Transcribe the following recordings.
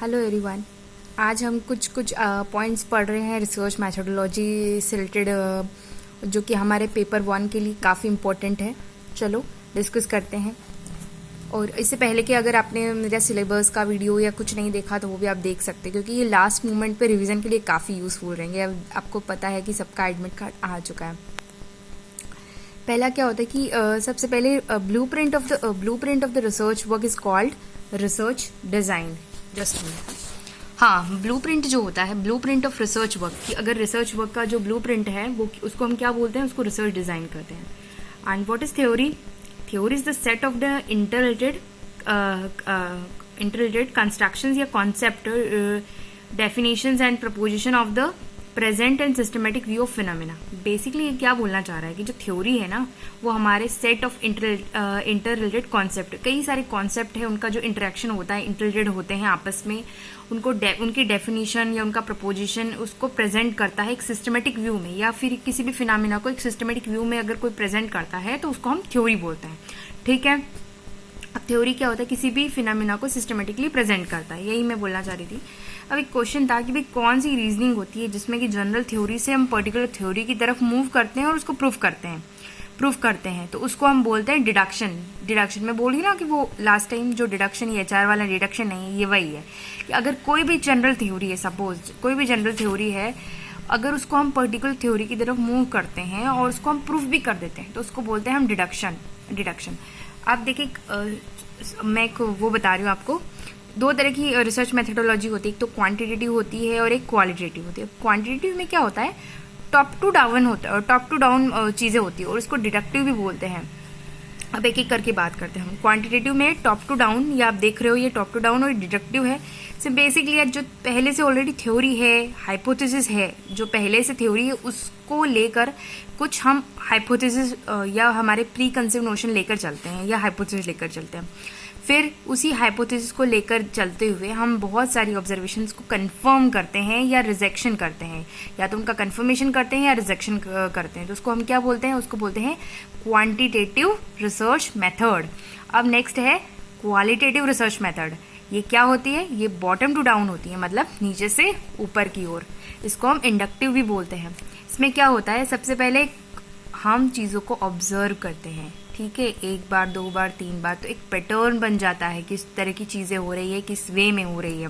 Hello everyone. आज हम कुछ पॉइंट्स पढ़ रहे हैं रिसर्च मैथडोलॉजी से रिलेटेड, जो कि हमारे पेपर 1 के लिए काफ़ी इम्पोर्टेंट है। चलो डिस्कस करते हैं। और इससे पहले कि अगर आपने मेरा सिलेबस का वीडियो या कुछ नहीं देखा तो वो भी आप देख सकते हैं, क्योंकि ये लास्ट मोमेंट पे रिवीजन के लिए काफ़ी यूज़फुल रहेंगे। अब आपको पता है कि सबका एडमिट कार्ड आ चुका है। पहला क्या होता है कि सबसे पहले blueprint of the research work is called research design. Just हाँ, ब्लूप्रिंट जो होता है, ब्लूप्रिंट ऑफ रिसर्च वर्क, कि अगर रिसर्च वर्क का जो ब्लूप्रिंट है वो उसको हम क्या बोलते हैं, उसको रिसर्च डिजाइन कहते हैं। And what is theory? Theory is the set of the interrelated constructions या concept, definitions and proposition of the present and systematic view of phenomena. Basically ये क्या बोलना चाह रहा है कि जो थ्योरी है ना, वो हमारे set of inter related concept, कई सारे कॉन्सेप्ट है, उनका जो इंटरेक्शन होता है, इंटर होते हैं आपस में, उनको उनकी डेफिनेशन या उनका प्रपोजिशन उसको प्रेजेंट करता है एक सिस्टमेटिक व्यू में, या फिर किसी भी फिनोमेना को एक सिस्टमेटिक व्यू में अगर कोई प्रेजेंट करता है तो उसको हम थ्योरी बोलते हैं। ठीक है, अब थ्योरी क्या होता है? किसी भी फिनोमेना को सिस्टमेटिकली प्रेजेंट करता है, यही मैं बोलना चाह रही थी। अब एक क्वेश्चन था कि भाई कौन सी रीजनिंग होती है जिसमें कि जनरल थ्योरी से हम पर्टिकुलर थ्योरी की तरफ मूव करते हैं और उसको प्रूफ करते हैं, तो उसको हम बोलते हैं डिडक्शन। डिडक्शन में बोल रही ना कि वो लास्ट टाइम जो डिडक्शन, ये HR वाला डिडक्शन नहीं, ये वही है कि अगर कोई भी जनरल थ्योरी है, सपोज कोई भी जनरल थ्योरी है, अगर उसको हम पर्टिकुलर थ्योरी की तरफ मूव करते हैं और उसको हम प्रूफ भी कर देते हैं तो उसको बोलते हैं हम डिडक्शन। आप देखिए, मैं एक वो बता रही हूँ आपको, दो तरह की रिसर्च मेथडोलॉजी होती है, एक तो क्वांटिटेटिव होती है और एक क्वालिटेटिव होती है। क्वांटिटेटिव में क्या होता है, टॉप टू डाउन चीजें होती है और उसको डिडक्टिव भी बोलते हैं। अब एक एक करके बात करते हैं हम। क्वांटिटेटिव में टॉप टू डाउन, या आप देख रहे हो ये टॉप टू डाउन और डिडक्टिव है। सो बेसिकली जो पहले से ऑलरेडी थ्योरी है, हाइपोथेसिस है, जो पहले से थ्योरी है उसको लेकर कुछ हम हाइपोथेसिस या हमारे प्री कंसीव नोशन लेकर चलते हैं या हाइपोथेसिस लेकर चलते हैं। फिर उसी हाइपोथेसिस को लेकर चलते हुए हम बहुत सारी ऑब्जर्वेशंस को कंफर्म करते हैं या रिजेक्शन करते हैं, या तो उनका कंफर्मेशन करते हैं या रिजेक्शन करते हैं। तो उसको हम क्या बोलते हैं? उसको बोलते हैं क्वांटिटेटिव रिसर्च मेथड। अब नेक्स्ट है क्वालिटेटिव रिसर्च मेथड। ये क्या होती है? ये बॉटम टू डाउन होती है, मतलब नीचे से ऊपर की ओर। इसको हम इंडक्टिव भी बोलते हैं। इसमें क्या होता है, सबसे पहले हम चीजों को ऑब्जर्व करते हैं, ठीक है, एक बार, दो बार, तीन बार, तो एक पैटर्न बन जाता है किस तरह की चीजें हो रही है, किस वे में हो रही है।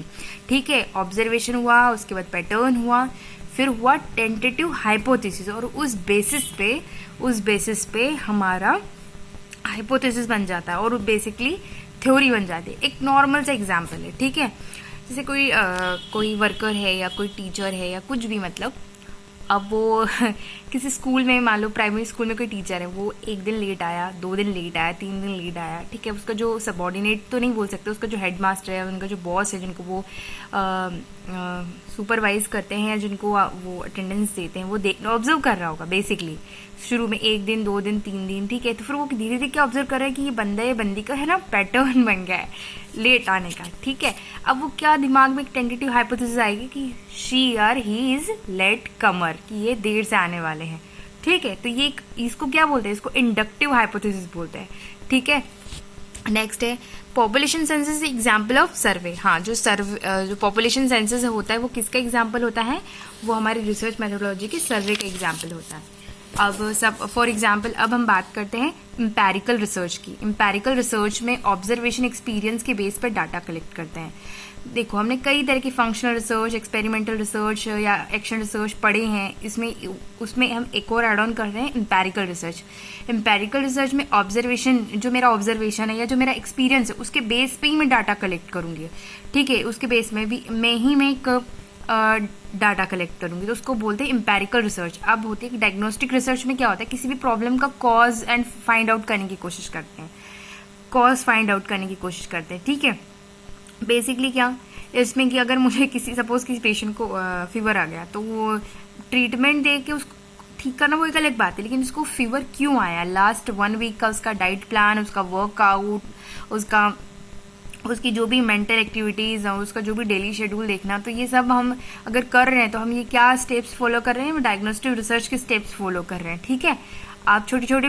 ठीक है, ऑब्जर्वेशन हुआ, उसके बाद पैटर्न हुआ, फिर हुआ टेंटेटिव हाइपोथेसिस, और उस बेसिस पे हमारा हाइपोथेसिस बन जाता है और बेसिकली थ्योरी बन जाती है। एक नॉर्मल सा एग्जाम्पल है, ठीक है, जैसे कोई वर्कर है या कोई टीचर है या कुछ भी, मतलब अब वो किसी स्कूल में, मान लो प्राइमरी स्कूल में कोई टीचर है, वो एक दिन लेट आया, 2 दिन लेट आया, 3 दिन लेट आया, ठीक है, उसका जो सबॉर्डिनेट तो नहीं बोल सकते, उसका जो हेडमास्टर है, उनका जो बॉस है, जिनको वो सुपरवाइज करते हैं या जिनको वो अटेंडेंस देते हैं, वो ऑब्जर्व कर रहा होगा बेसिकली। शुरू में 1 दिन, 2 दिन, 3 दिन, ठीक है, तो फिर वो धीरे धीरे क्या ऑब्जर्व कर रहा है कि ये बंदा या बंदी का है ना पैटर्न बन गया है लेट आने का। ठीक है, अब वो क्या दिमाग में एक टेंटेटिव हाइपोथेसिस आएगी कि शी और ही इज लेट कमर, कि ये देर से आने वाले हैं। ठीक है, तो ये इसको क्या बोलते हैं? इसको इंडक्टिव हाइपोथेसिस बोलते हैं। ठीक है, नेक्स्ट है पॉपुलेशन सेंसस एग्जाम्पल ऑफ सर्वे। हाँ, जो पॉपुलेशन सेंसस होता है वो किसका एग्जाम्पल होता है? वो हमारी रिसर्च मेथोडोलॉजी के सर्वे का एग्जाम्पल होता है। अब फॉर एग्जाम्पल अब हम बात करते हैं एम्पेरिकल रिसर्च की। एम्पेरिकल रिसर्च में ऑब्जर्वेशन एक्सपीरियंस के बेस पर डाटा कलेक्ट करते हैं। देखो, हमने कई तरह की फंक्शनल रिसर्च, एक्सपेरिमेंटल रिसर्च या एक्शन रिसर्च पढ़े हैं। उसमें हम एक और एड ऑन कर रहे हैं एम्पेरिकल रिसर्च। एम्पेरिकल रिसर्च में ऑब्जर्वेशन, जो मेरा ऑब्जर्वेशन है या जो मेरा एक्सपीरियंस है, उसके बेस पे ही मैं डाटा कलेक्ट करूंगी। ठीक है, उसके बेस में भी मैं एक डाटा कलेक्ट करूंगी, तो उसको बोलते हैं एम्पेरिकल रिसर्च। अब होती है डायग्नोस्टिक रिसर्च में क्या होता है, किसी भी प्रॉब्लम का कॉज एंड फाइंड आउट करने की कोशिश करते हैं। ठीक है, बेसिकली क्या इसमें कि अगर मुझे सपोज किसी पेशेंट को फीवर आ गया, तो वो ट्रीटमेंट दे के उसको ठीक करना वो एक अलग बात है, लेकिन उसको फीवर क्यों आया, लास्ट 1 वीक का उसका डाइट प्लान, उसका वर्कआउट, उसकी जो भी मेंटल एक्टिविटीज, उसका जो भी डेली शेड्यूल देखना, तो ये सब हम अगर कर रहे हैं तो हम ये क्या स्टेप्स फॉलो कर रहे हैं? डायग्नोस्टिक रिसर्च के स्टेप्स फॉलो कर रहे हैं। ठीक है, आप छोटे छोटे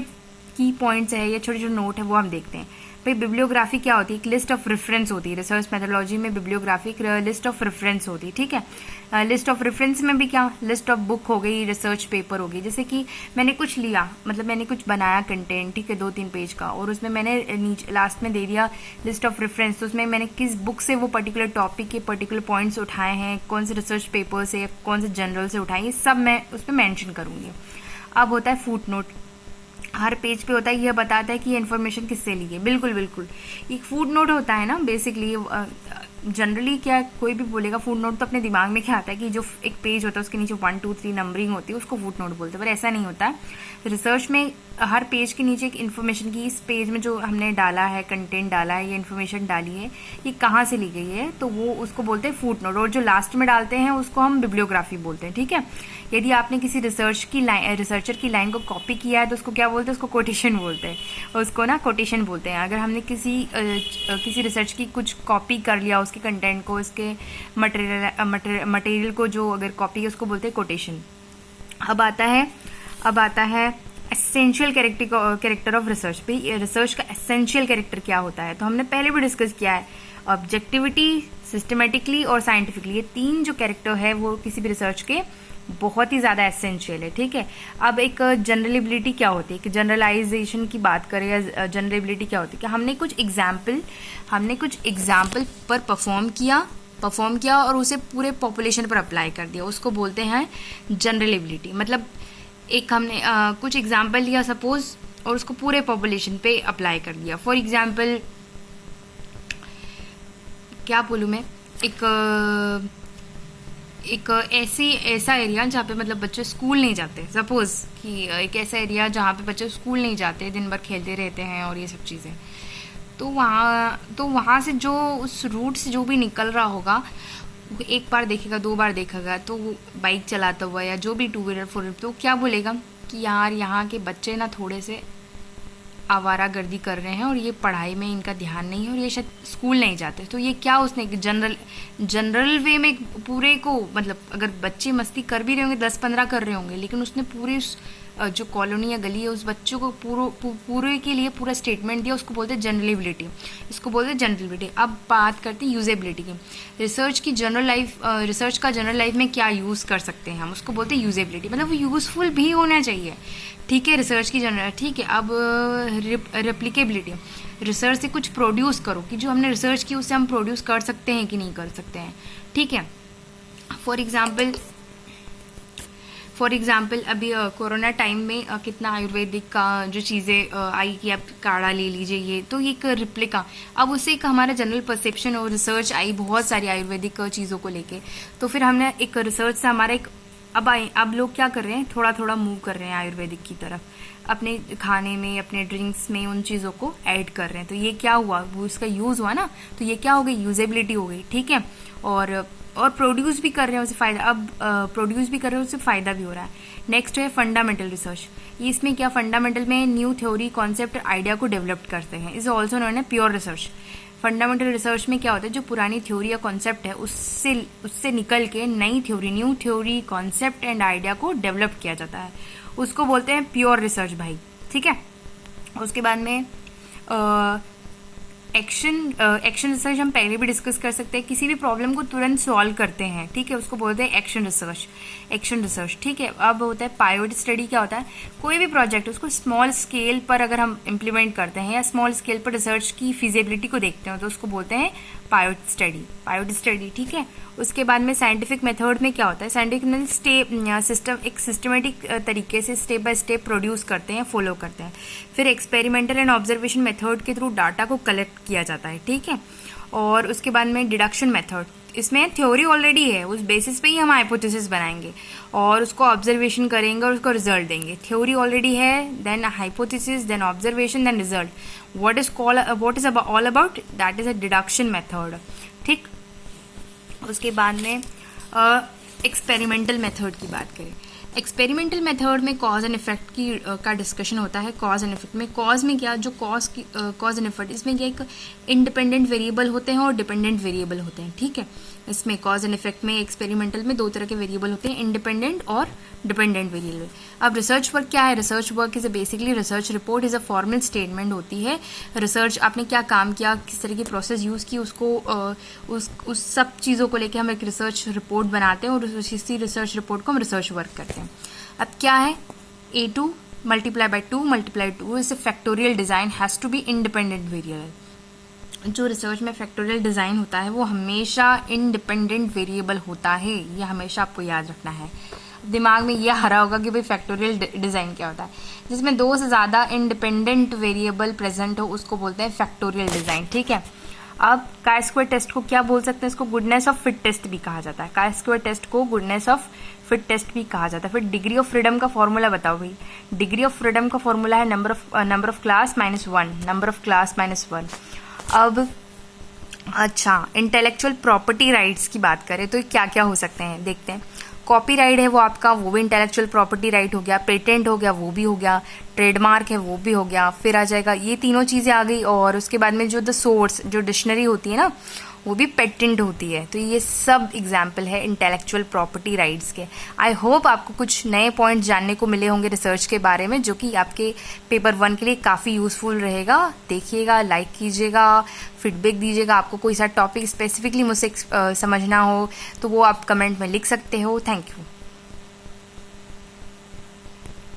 की पॉइंट्स है या छोटे छोटे नोट है वो हम देखते हैं। भाई बिब्लियोग्राफी क्या होती है? एक लिस्ट ऑफ रेफरेंस होती है। रिसर्च मेथोडोलॉजी में बिब्लियोग्राफी एक लिस्ट ऑफ रेफरेंस होती है, ठीक है। लिस्ट ऑफ रेफरेंस में भी क्या, लिस्ट ऑफ बुक हो गई, रिसर्च पेपर हो गई। जैसे कि मैंने कुछ लिया, मतलब मैंने कुछ बनाया कंटेंट, ठीक है, 2-3 पेज का, और उसमें मैंने नीचे लास्ट में दे दिया लिस्ट ऑफ रेफरेंस। तो उसमें मैंने किस बुक से वो पर्टिकुलर टॉपिक के पर्टिकुलर पॉइंट्स उठाए हैं, कौन से रिसर्च पेपर से या कौन से जर्नल से उठाए, ये सब मैं उस पर मैंशन करूंगी। अब होता है फुट नोट। हर पेज पे होता है, यह बताता है कि ये इन्फॉर्मेशन किससे ली है। बिल्कुल बिल्कुल, एक फुट नोट होता है ना, बेसिकली जनरली क्या कोई भी बोलेगा फुट नोट तो अपने दिमाग में क्या आता है कि जो एक पेज होता है उसके नीचे 1, 2, 3 नंबरिंग होती है, उसको फुट नोट बोलते हैं, पर ऐसा नहीं होता है। रिसर्च में हर पेज के नीचे एक इन्फॉर्मेशन की, इस पेज में जो हमने डाला है, कंटेंट डाला है, ये इन्फॉर्मेशन डाली है, ये कहाँ से ली गई है, तो वो उसको बोलते हैं फुट नोट। और जो लास्ट में डालते हैं उसको हम बिब्लियोग्राफी बोलते हैं, ठीक है। यदि आपने किसी रिसर्चर की लाइन को कॉपी किया है तो उसको क्या बोलते हैं? उसको कोटेशन बोलते हैं, उसको ना कोटेशन बोलते हैं। अगर हमने किसी रिसर्च की कुछ कॉपी कर लिया, उसके कंटेंट को, उसके मटेरियल को जो अगर कॉपी है, उसको बोलते हैं कोटेशन। अब आता है एसेंशियल कैरेक्टर ऑफ रिसर्च। भाई रिसर्च का एसेंशियल कैरेक्टर क्या होता है? तो हमने पहले भी डिस्कस किया है, ऑब्जेक्टिविटी, सिस्टमेटिकली और साइंटिफिकली। ये 3 जो कैरेक्टर है वो किसी भी रिसर्च के बहुत ही ज्यादा एसेंशियल है, ठीक है। अब एक जनरलेबिलिटी क्या होती है, कि जनरलाइजेशन की बात करें या जनरलेबिलिटी क्या होती है, कि हमने कुछ एग्जाम्पल पर परफॉर्म किया और उसे पूरे पॉपुलेशन पर अप्लाई कर दिया, उसको बोलते हैं जनरलेबिलिटी। मतलब एक हमने कुछ एग्जाम्पल लिया सपोज, और उसको पूरे पॉपुलेशन पे अप्लाई कर दिया। फॉर एग्जाम्पल क्या बोलूँ मैं, एक ऐसा एरिया जहाँ पे मतलब बच्चे स्कूल नहीं जाते, सपोज कि एक ऐसा एरिया जहाँ पे बच्चे स्कूल नहीं जाते, दिन भर खेलते रहते हैं और ये सब चीज़ें, तो वहाँ से जो उस रूट से जो भी निकल रहा होगा, एक बार देखेगा, 2 बार देखेगा, तो बाइक चलाता हुआ या जो भी 2 व्हीलर 4 व्हीलर, तो क्या बोलेगा कि यार यहाँ के बच्चे ना थोड़े से आवारागर्दी कर रहे हैं और ये पढ़ाई में इनका ध्यान नहीं है और ये शायद स्कूल नहीं जाते। तो ये क्या उसने जनरल वे में पूरे को, मतलब अगर बच्चे मस्ती कर भी रहे होंगे, 10-15 कर रहे होंगे, लेकिन उसने पूरे जो कॉलोनी या गली है उस बच्चों को पूरे के लिए पूरा स्टेटमेंट दिया, उसको बोलते हैं जनरलेबिलिटी। इसको बोलते हैं जनरलेबिलिटी। अब बात करते हैं यूजेबिलिटी की। रिसर्च का जनरल लाइफ में क्या यूज़ कर सकते हैं हम, उसको बोलते हैं यूजेबिलिटी। मतलब वो यूजफुल भी होना चाहिए, ठीक है, रिसर्च की जनरल, ठीक है। अब रेप्लिकेबिलिटी, रिसर्च से कुछ प्रोड्यूस करो, कि जो हमने रिसर्च की उससे हम प्रोड्यूस कर सकते हैं कि नहीं कर सकते हैं, ठीक है। फॉर एग्जाम्पल अभी कोरोना टाइम में कितना आयुर्वेदिक का जो चीज़ें आई कि आप काढ़ा ले लीजिए, ये तो एक रिप्लिका। अब उससे एक हमारा जनरल परसेप्शन और रिसर्च आई बहुत सारी आयुर्वेदिक चीज़ों को लेके, तो फिर हमने एक रिसर्च से हमारा एक अब लोग क्या कर रहे हैं, थोड़ा थोड़ा मूव कर रहे हैं आयुर्वेदिक की तरफ, अपने खाने में, अपने ड्रिंक्स में उन चीज़ों को ऐड कर रहे हैं। तो ये क्या हुआ, वो इसका यूज़ हुआ ना, तो ये क्या हो गई, यूजेबिलिटी हो गई, ठीक है। और प्रोड्यूस भी कर रहे हैं उससे फ़ायदा, अब प्रोड्यूस भी कर रहे हैं उससे फ़ायदा भी हो रहा है। नेक्स्ट है फंडामेंटल रिसर्च। इसमें क्या, फंडामेंटल में न्यू थ्योरी, कॉन्सेप्ट, आइडिया को डेवलप करते हैं, इज ऑल्सो नोन है प्योर रिसर्च। फंडामेंटल रिसर्च में क्या होता है, जो पुरानी थ्योरी या कॉन्सेप्ट है उससे निकल के नई theory, new theory, concept and idea को डेवलप किया जाता है, उसको बोलते हैं प्योर रिसर्च भाई, ठीक है। उसके बाद में एक्शन रिसर्च हम पहले भी डिस्कस कर सकते हैं, किसी भी प्रॉब्लम को तुरंत सॉल्व करते हैं, ठीक है, उसको बोलते हैं एक्शन रिसर्च, ठीक है। अब होता है पायलट स्टडी। क्या होता है, कोई भी प्रोजेक्ट उसको स्मॉल स्केल पर अगर हम इम्प्लीमेंट करते हैं या स्मॉल स्केल पर रिसर्च की फिजिबिलिटी को देखते हैं, तो उसको बोलते हैं पायलट स्टडी, ठीक है। उसके बाद में साइंटिफिक मेथड में क्या होता है, साइंटिफिक एक सिस्टमेटिक तरीके से स्टेप बाय स्टेप प्रोड्यूस करते हैं, फॉलो करते हैं। फिर एक्सपेरिमेंटल एंड ऑब्जर्वेशन मेथड के थ्रू डाटा को कलेक्ट किया जाता है, ठीक है। और उसके बाद में डिडक्शन मेथड, इसमें थ्योरी ऑलरेडी है, उस बेसिस पे ही हम हाइपोथेसिस बनाएंगे और उसको ऑब्जर्वेशन करेंगे और उसको रिजल्ट देंगे। थ्योरी ऑलरेडी है, then hypothesis, then observation, then result. What is all about, that is a deduction method, ठीक। उसके बाद में एक्सपेरिमेंटल मेथड की बात करें, एक्सपेरिमेंटल मेथड में कॉज एंड इफेक्ट की का डिस्कशन होता है। कॉज एंड इफेक्ट में कॉज में क्या, जो कॉज एंड इफेक्ट, इसमें क्या एक इंडिपेंडेंट वेरिएबल होते हैं और डिपेंडेंट वेरिएबल होते हैं, ठीक है। इसमें कॉज एंड इफेक्ट में एक्सपेरिमेंटल में दो तरह के वेरिएबल होते हैं, इंडिपेंडेंट और डिपेंडेंट वेरिएबल। अब रिसर्च वर्क क्या है? Research work is basically research report is a formal statement होती है। रिसर्च आपने क्या काम किया, किस तरह की प्रोसेस यूज की, उसको उस सब चीज़ों को लेके हम एक रिसर्च रिपोर्ट बनाते हैं और इसी रिसर्च रिपोर्ट को हम रिसर्च वर्क करते हैं। अब क्या है? A2 multiply by 2 multiply 2 is factorial design has to be independent variable. जो रिसर्च में फैक्टोरियल डिजाइन होता है वो हमेशा इंडिपेंडेंट वेरिएबल होता है, ये हमेशा आपको याद रखना है। दिमाग में ये हरा होगा कि भाई फैक्टोरियल डिजाइन क्या होता है। जिसमें दो से ज़्यादा इंडिपेंडेंट वेरिएबल प्रेजेंट हो उसको बोलते हैं फैक्टोरियल डिजाइन, ठीक है। अब काई स्क्वायर टेस्ट को क्या बोल सकते हैं? इसको गुडनेस ऑफ फिट टेस्ट भी कहा जाता है। काई स्क्वायर टेस्ट को गुडनेस ऑफ फिट टेस्ट भी कहा जाता है। फिर डिग्री ऑफ फ्रीडम का फॉर्मूला बताओ भाई। डिग्री ऑफ फ्रीडम का फॉर्मूला है number of class -1, number of class -1। अब अच्छा, इंटेलेक्चुअल प्रॉपर्टी राइट्स की बात करें तो क्या क्या हो सकते हैं, देखते हैं। कॉपीराइट है वो आपका, वो भी इंटेलेक्चुअल प्रॉपर्टी राइट हो गया। पेटेंट हो गया, वो भी हो गया। ट्रेडमार्क है, वो भी हो गया। फिर आ जाएगा, ये तीनों चीज़ें आ गई। और उसके बाद में जो द सोर्स, जो डिक्शनरी होती है ना, वो भी पेटेंट होती है। तो ये सब एग्जाम्पल है इंटेलेक्चुअल प्रॉपर्टी राइट्स के। आई होप आपको कुछ नए पॉइंट जानने को मिले होंगे रिसर्च के बारे में, जो कि आपके पेपर 1 के लिए काफ़ी यूजफुल रहेगा। देखिएगा, लाइक कीजिएगा, फीडबैक दीजिएगा। आपको कोई सा टॉपिक स्पेसिफिकली मुझसे समझना हो तो वो आप कमेंट में लिख सकते हो। Thank you.